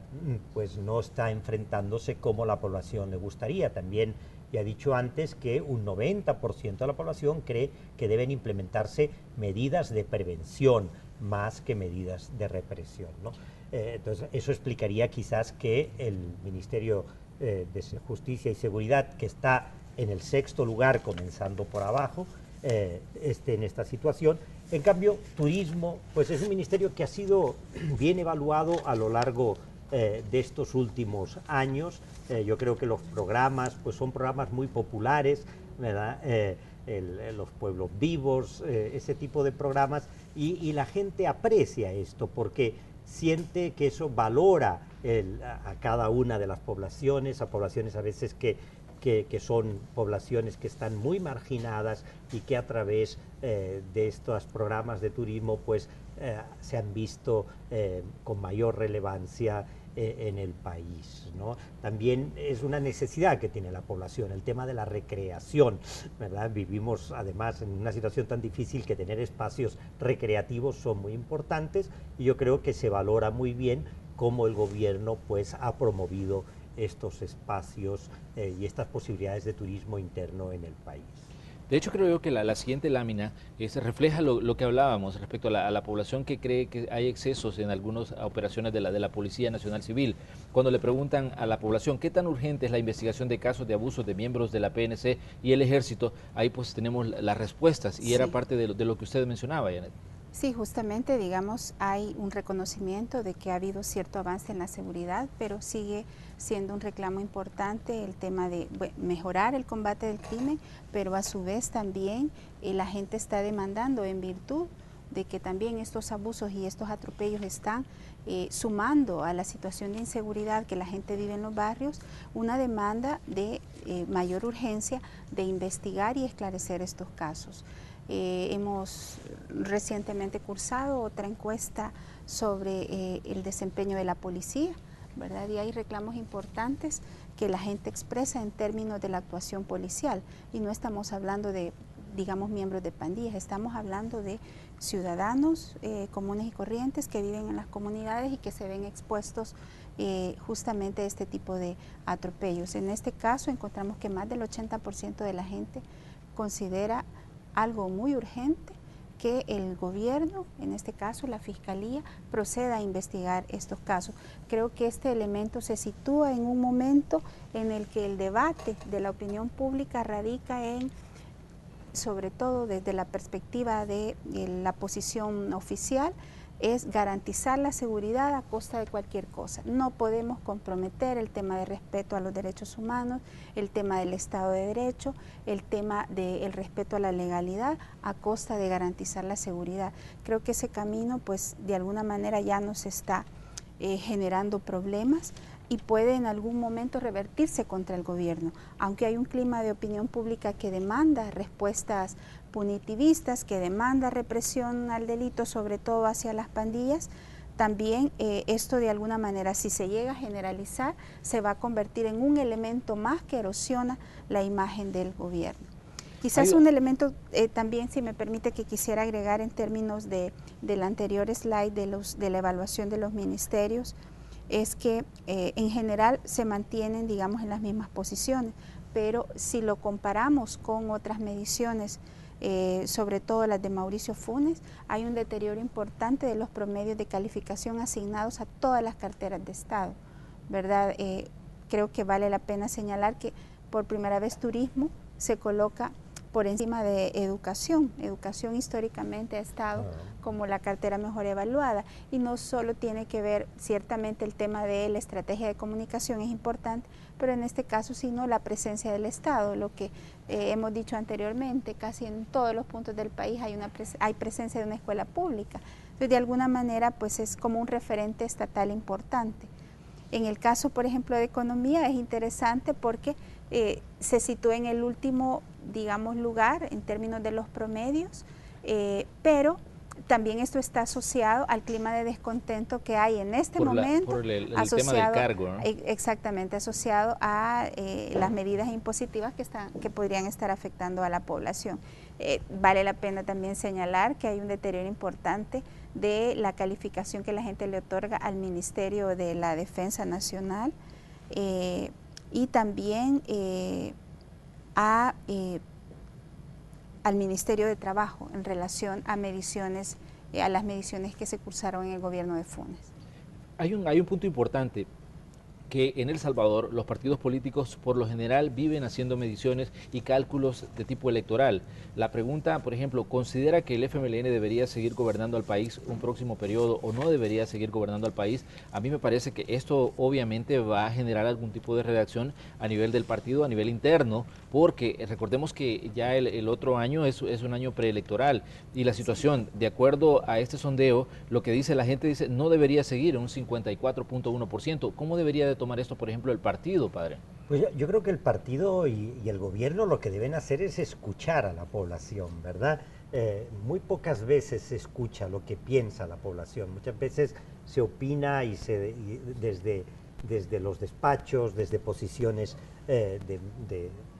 B: pues no está enfrentándose como la población le gustaría. También ya he dicho antes que un 90% de la población cree que deben implementarse medidas de prevención más que medidas de represión, ¿no? Entonces eso explicaría quizás que el Ministerio de Justicia y Seguridad, que está en el 6º lugar, comenzando por abajo, esté en esta situación. En cambio, turismo, pues es un ministerio que ha sido bien evaluado a lo largo de estos últimos años. Yo creo que los programas, pues son programas muy populares, ¿verdad? Los pueblos vivos, ese tipo de programas, y la gente aprecia esto porque siente que eso valora a cada una de las poblaciones, a poblaciones a veces que son poblaciones que están muy marginadas y que a través de estos programas de turismo pues se han visto con mayor relevancia en el país, ¿no? También es una necesidad que tiene la población, el tema de la recreación, ¿verdad? Vivimos además en una situación tan difícil que tener espacios recreativos son muy importantes, y yo creo que se valora muy bien cómo el gobierno pues ha promovido estos espacios y estas posibilidades de turismo interno en el país.
A: De hecho, creo yo que la siguiente lámina se refleja lo que hablábamos respecto a la población que cree que hay excesos en algunas operaciones de la Policía Nacional Civil. Cuando le preguntan a la población qué tan urgente es la investigación de casos de abusos de miembros de la PNC y el Ejército, ahí pues tenemos las respuestas, y sí, era parte de lo que usted mencionaba, Janet.
C: Sí, justamente, digamos, hay un reconocimiento de que ha habido cierto avance en la seguridad, pero sigue siendo un reclamo importante el tema de mejorar el combate del crimen, pero a su vez también la gente está demandando, en virtud de que también estos abusos y estos atropellos están sumando a la situación de inseguridad que la gente vive en los barrios, una demanda de mayor urgencia de investigar y esclarecer estos casos. Hemos recientemente cursado otra encuesta sobre el desempeño de la policía, ¿verdad? Y hay reclamos importantes que la gente expresa en términos de la actuación policial, y no estamos hablando de, digamos, miembros de pandillas, estamos hablando de ciudadanos comunes y corrientes que viven en las comunidades y que se ven expuestos justamente a este tipo de atropellos. En este caso encontramos que más del 80% de la gente considera algo muy urgente que el gobierno, en este caso la Fiscalía, proceda a investigar estos casos. Creo que este elemento se sitúa en un momento en el que el debate de la opinión pública radica en, sobre todo desde la perspectiva de la posición oficial, es garantizar la seguridad a costa de cualquier cosa. No podemos comprometer el tema de respeto a los derechos humanos, el tema del Estado de Derecho, el tema del respeto a la legalidad a costa de garantizar la seguridad. Creo que ese camino, pues, de alguna manera ya nos está generando problemas y puede en algún momento revertirse contra el gobierno, aunque hay un clima de opinión pública que demanda respuestas punitivistas, que demanda represión al delito, sobre todo hacia las pandillas. También esto de alguna manera, si se llega a generalizar, se va a convertir en un elemento más que erosiona la imagen del gobierno. Quizás un elemento también, si me permite, que quisiera agregar en términos del anterior slide de la evaluación de los ministerios, es que en general se mantienen, digamos, en las mismas posiciones, pero si lo comparamos con otras mediciones, sobre todo las de Mauricio Funes, hay un deterioro importante de los promedios de calificación asignados a todas las carteras de Estado, ¿verdad? Creo que vale la pena señalar que por primera vez turismo se coloca por encima de educación. Educación históricamente ha estado como la cartera mejor evaluada, y no solo tiene que ver, ciertamente el tema de la estrategia de comunicación es importante, pero en este caso sino la presencia del Estado, lo que hemos dicho anteriormente, casi en todos los puntos del país hay presencia de una escuela pública. Entonces, de alguna manera, pues es como un referente estatal importante. En el caso, por ejemplo, de economía es interesante porque se sitúa en el último, digamos, lugar en términos de los promedios, pero también esto está asociado al clima de descontento que hay en este momento,
A: por el tema del cargo, ¿no?
C: Exactamente, asociado a las medidas impositivas que podrían estar afectando a la población. Vale la pena también señalar que hay un deterioro importante de la calificación que la gente le otorga al Ministerio de la Defensa Nacional, y también al Ministerio de Trabajo en relación a mediciones, a las mediciones que se cursaron en el gobierno de Funes.
A: Hay un punto importante, que en El Salvador los partidos políticos por lo general viven haciendo mediciones y cálculos de tipo electoral. La pregunta, por ejemplo, ¿considera que el FMLN debería seguir gobernando al país un próximo periodo o no debería seguir gobernando al país? A mí me parece que esto obviamente va a generar algún tipo de reacción a nivel del partido, a nivel interno, porque recordemos que ya el otro año es un año preelectoral y la situación, de acuerdo a este sondeo, lo que dice la gente, dice no debería seguir un 54.1%. ¿Cómo debería de tomar esto, por ejemplo, el partido, padre?
B: Pues yo creo que el partido y el gobierno lo que deben hacer es escuchar a la población, ¿verdad? Muy pocas veces se escucha lo que piensa la población, muchas veces se opina desde los despachos, desde posiciones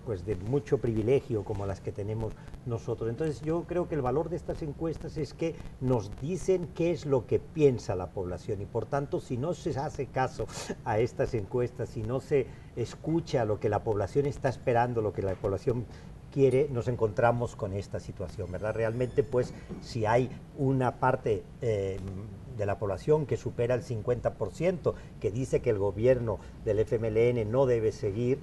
B: pues de mucho privilegio como las que tenemos nosotros. Entonces yo creo que el valor de estas encuestas es que nos dicen qué es lo que piensa la población, y por tanto si no se hace caso a estas encuestas, si no se escucha lo que la población está esperando, lo que la población quiere, nos encontramos con esta situación, ¿verdad? Realmente, pues, si hay una parte de la población que supera el 50%, que dice que el gobierno del FMLN no debe seguir,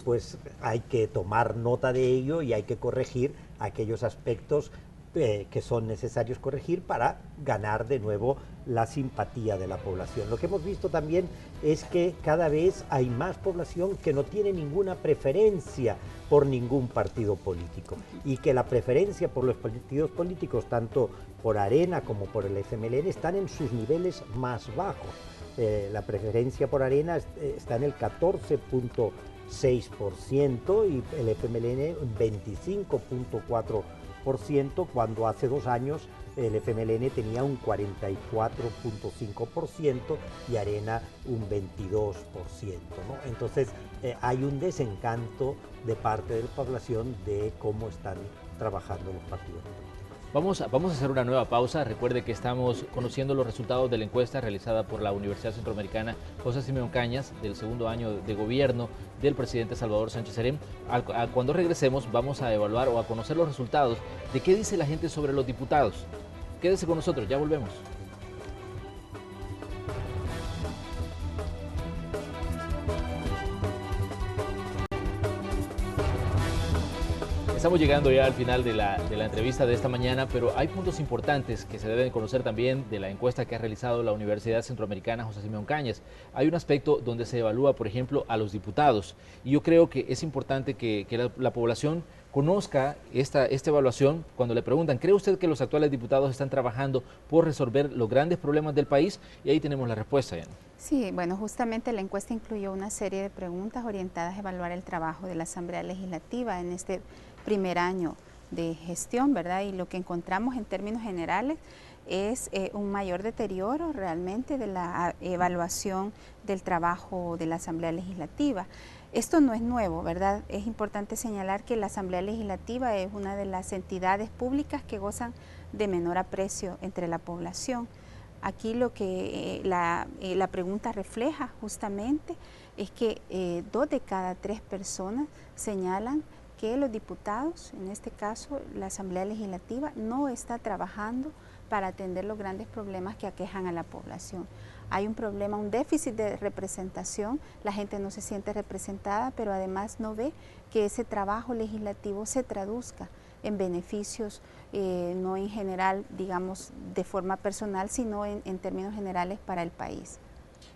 B: pues hay que tomar nota de ello y hay que corregir aquellos aspectos que son necesarios corregir para ganar de nuevo la simpatía de la población. Lo que hemos visto también es que cada vez hay más población que no tiene ninguna preferencia por ningún partido político, y que la preferencia por los partidos políticos, tanto por Arena como por el FMLN, están en sus niveles más bajos. La preferencia por Arena está en el 14.6% y el FMLN en 25.4%, cuando hace 2 años el FMLN tenía un 44.5% y Arena un 22%, ¿no? Entonces hay un desencanto de parte de la población de cómo están trabajando los partidos políticos.
A: Vamos a hacer una nueva pausa. Recuerde que estamos conociendo los resultados de la encuesta realizada por la Universidad Centroamericana José Simeón Cañas del segundo año de gobierno del presidente Salvador Sánchez Serén. Cuando regresemos vamos a evaluar o a conocer los resultados de qué dice la gente sobre los diputados. Quédese con nosotros, ya volvemos. Estamos llegando ya al final de la entrevista de esta mañana, pero hay puntos importantes que se deben conocer también de la encuesta que ha realizado la Universidad Centroamericana José Simeón Cañas. Hay un aspecto donde se evalúa, por ejemplo, a los diputados, y yo creo que es importante que la población conozca esta evaluación cuando le preguntan, ¿cree usted que los actuales diputados están trabajando por resolver los grandes problemas del país? Y ahí tenemos la respuesta, Janet.
C: Sí, bueno, justamente la encuesta incluyó una serie de preguntas orientadas a evaluar el trabajo de la Asamblea Legislativa en este primer año de gestión, ¿verdad? Y lo que encontramos en términos generales es un mayor deterioro realmente de la evaluación del trabajo de la Asamblea Legislativa. Esto no es nuevo, ¿verdad? Es importante señalar que la Asamblea Legislativa es una de las entidades públicas que gozan de menor aprecio entre la población. Aquí lo que la pregunta refleja justamente es que 2 de cada 3 personas señalan que los diputados, en este caso la Asamblea Legislativa, no está trabajando para atender los grandes problemas que aquejan a la población. Hay un problema, un déficit de representación, la gente no se siente representada, pero además no ve que ese trabajo legislativo se traduzca en beneficios, no en general, digamos, de forma personal, sino en términos generales para el país.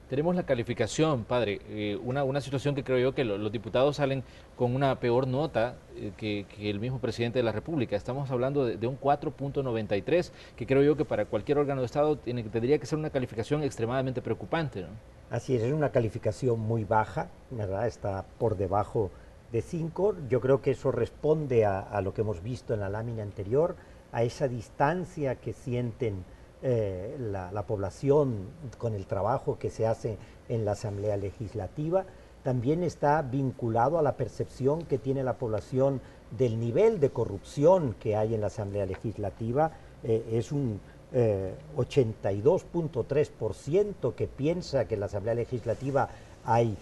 A: Tenemos la calificación, padre, una situación que creo yo que los diputados salen con una peor nota que el mismo presidente de la República. Estamos hablando de un 4.93, que creo yo que para cualquier órgano de Estado tendría que ser una calificación extremadamente preocupante, ¿no?
B: Así es una calificación muy baja, ¿verdad? Está por debajo de 5. Yo creo que eso responde a lo que hemos visto en la lámina anterior, a esa distancia que sienten la población con el trabajo que se hace en la Asamblea Legislativa. También está vinculado a la percepción que tiene la población del nivel de corrupción que hay en la Asamblea Legislativa. Es un 82.3% que piensa que en la Asamblea Legislativa hay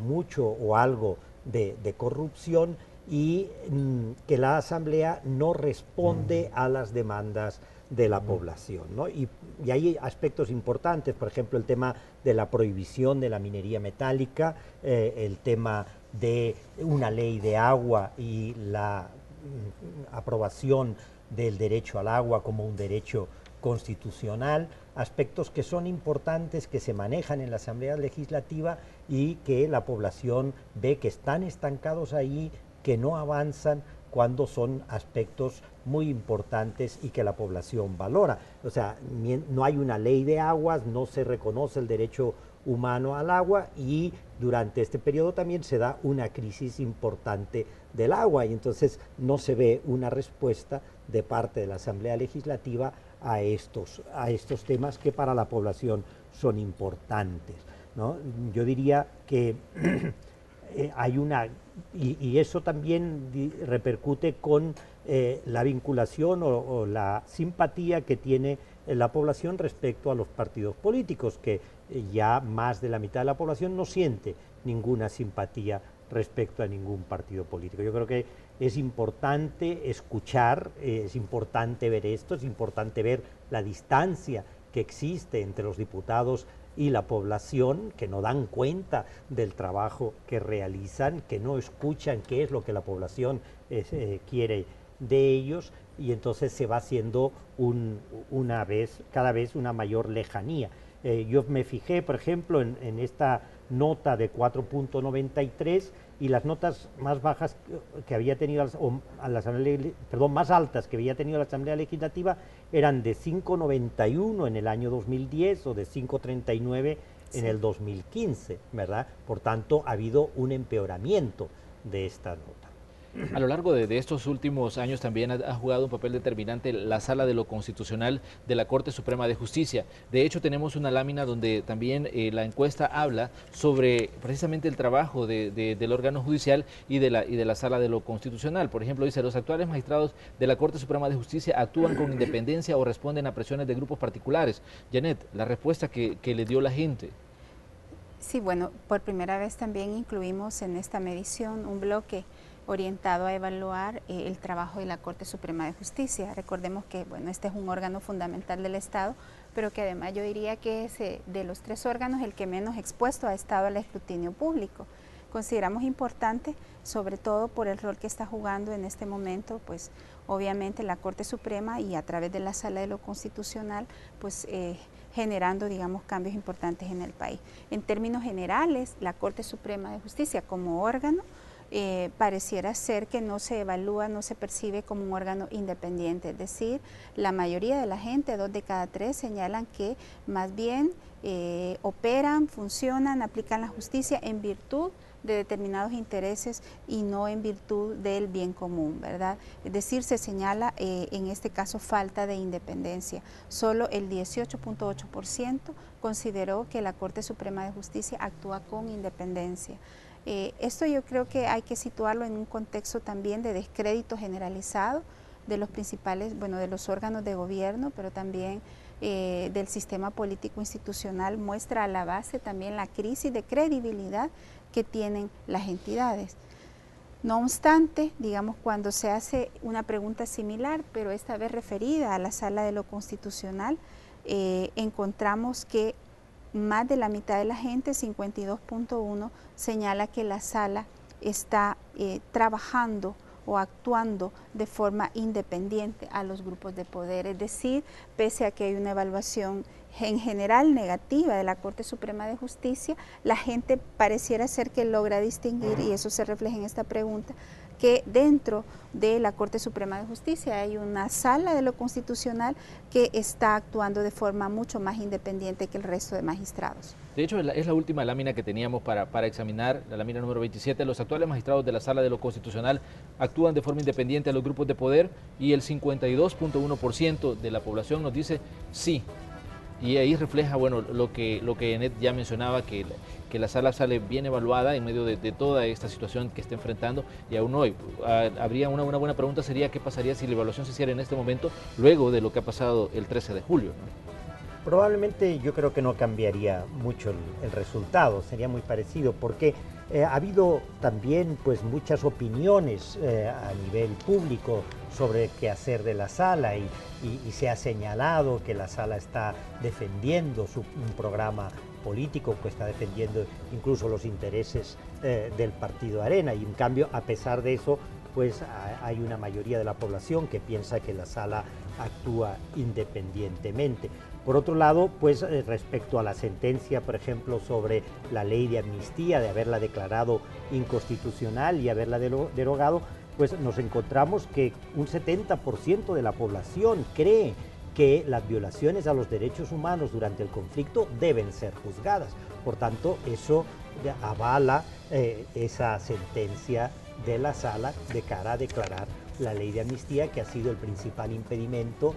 B: mucho o algo de corrupción y que la Asamblea no responde a las demandas de la población, ¿no? Y hay aspectos importantes, por ejemplo, el tema de la prohibición de la minería metálica, el tema de una ley de agua y la aprobación del derecho al agua como un derecho constitucional, aspectos que son importantes, que se manejan en la Asamblea Legislativa y que la población ve que están estancados ahí, que no avanzan, cuando son aspectos muy importantes y que la población valora. O sea, no hay una ley de aguas, no se reconoce el derecho humano al agua y durante este periodo también se da una crisis importante del agua y entonces no se ve una respuesta de parte de la Asamblea Legislativa a estos temas que para la población son importantes, ¿no? Yo diría que hay una, y eso también repercute con la vinculación o la simpatía que tiene la población respecto a los partidos políticos, que ya más de la mitad de la población no siente ninguna simpatía respecto a ningún partido político. Yo creo que es importante escuchar, es importante ver esto, es importante ver la distancia que existe entre los diputados y la población, que no dan cuenta del trabajo que realizan, que no escuchan qué es lo que la población quiere de ellos, y entonces se va haciendo cada vez una mayor lejanía. Yo me fijé, por ejemplo, en esta nota de 4.93 y las notas más bajas que había tenido más altas que había tenido la Asamblea Legislativa eran de 5.91 en el año 2010 o de 5.39 en el 2015, ¿verdad? Por tanto, ha habido un empeoramiento de esta nota.
A: A lo largo de estos últimos años también ha jugado un papel determinante la Sala de lo Constitucional de la Corte Suprema de Justicia. De hecho, tenemos una lámina donde también la encuesta habla sobre precisamente el trabajo del órgano judicial y de la Sala de lo Constitucional. Por ejemplo, dice, los actuales magistrados de la Corte Suprema de Justicia actúan con independencia o responden a presiones de grupos particulares. Janet, la respuesta que le dio la gente.
C: Sí, bueno, por primera vez también incluimos en esta medición un bloque orientado a evaluar el trabajo de la Corte Suprema de Justicia. Recordemos que, bueno, este es un órgano fundamental del Estado, pero que además yo diría que es de los 3 órganos el que menos expuesto ha estado al escrutinio público. Consideramos importante, sobre todo por el rol que está jugando en este momento, pues obviamente la Corte Suprema y a través de la Sala de lo Constitucional, pues generando, digamos, cambios importantes en el país. En términos generales, la Corte Suprema de Justicia como órgano pareciera ser que no se evalúa, no se percibe como un órgano independiente, es decir, la mayoría de la gente, 2 de cada 3, señalan que más bien operan, funcionan, aplican la justicia en virtud de determinados intereses y no en virtud del bien común, ¿verdad? Es decir, se señala en este caso falta de independencia. Solo el 18.8% consideró que la Corte Suprema de Justicia actúa con independencia. Esto yo creo que hay que situarlo en un contexto también de descrédito generalizado de los principales, bueno, de los órganos de gobierno, pero también del sistema político institucional. Muestra a la base también la crisis de credibilidad que tienen las entidades. No obstante, digamos, cuando se hace una pregunta similar, pero esta vez referida a la Sala de lo Constitucional, encontramos que más de la mitad de la gente, 52.1, señala que la Sala está trabajando o actuando de forma independiente a los grupos de poder, es decir, pese a que hay una evaluación en general negativa de la Corte Suprema de Justicia, la gente pareciera ser que logra distinguir, y eso se refleja en esta pregunta, que dentro de la Corte Suprema de Justicia hay una Sala de lo Constitucional que está actuando de forma mucho más independiente que el resto de magistrados.
A: De hecho, es la última lámina que teníamos para examinar, la lámina número 27. Los actuales magistrados de la Sala de lo Constitucional actúan de forma independiente a los grupos de poder y el 52.1% de la población nos dice sí. Y ahí refleja, bueno, lo que Enet ya mencionaba, que la sala sale bien evaluada en medio de toda esta situación que está enfrentando, y aún hoy habría una buena pregunta, sería qué pasaría si la evaluación se hiciera en este momento, luego de lo que ha pasado el 13 de julio, ¿no?
B: Probablemente yo creo que no cambiaría mucho el resultado, sería muy parecido, porque ha habido también pues muchas opiniones a nivel público sobre qué hacer de la sala y se ha señalado que la sala está defendiendo un programa político, que está defendiendo incluso los intereses del partido Arena, y en cambio, a pesar de eso, pues hay una mayoría de la población que piensa que la sala actúa independientemente. Por otro lado, pues respecto a la sentencia, por ejemplo, sobre la ley de amnistía, de haberla declarado inconstitucional y haberla derogado, pues nos encontramos que un 70% de la población cree que las violaciones a los derechos humanos durante el conflicto deben ser juzgadas. Por tanto, eso avala esa sentencia de la sala de cara a declarar la ley de amnistía, que ha sido el principal impedimento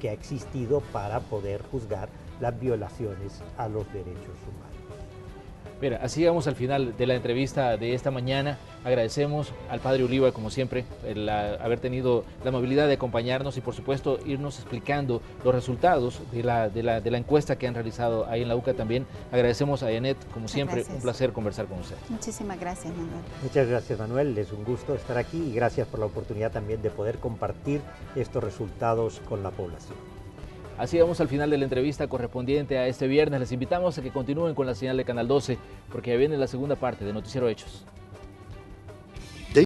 B: que ha existido para poder juzgar las violaciones a los derechos humanos.
A: Mira, así llegamos al final de la entrevista de esta mañana. Agradecemos al padre Uliva, como siempre, haber tenido la amabilidad de acompañarnos y, por supuesto, irnos explicando los resultados de la encuesta que han realizado ahí en la UCA también. Agradecemos a Enet, como siempre, un placer conversar con usted.
C: Muchísimas gracias, Manuel.
B: Muchas gracias, Manuel. Es un gusto estar aquí y gracias por la oportunidad también de poder compartir estos resultados con la población.
A: Así vamos al final de la entrevista correspondiente a este viernes. Les invitamos a que continúen con la señal de Canal 12, porque ya viene la segunda parte de Noticiero Hechos.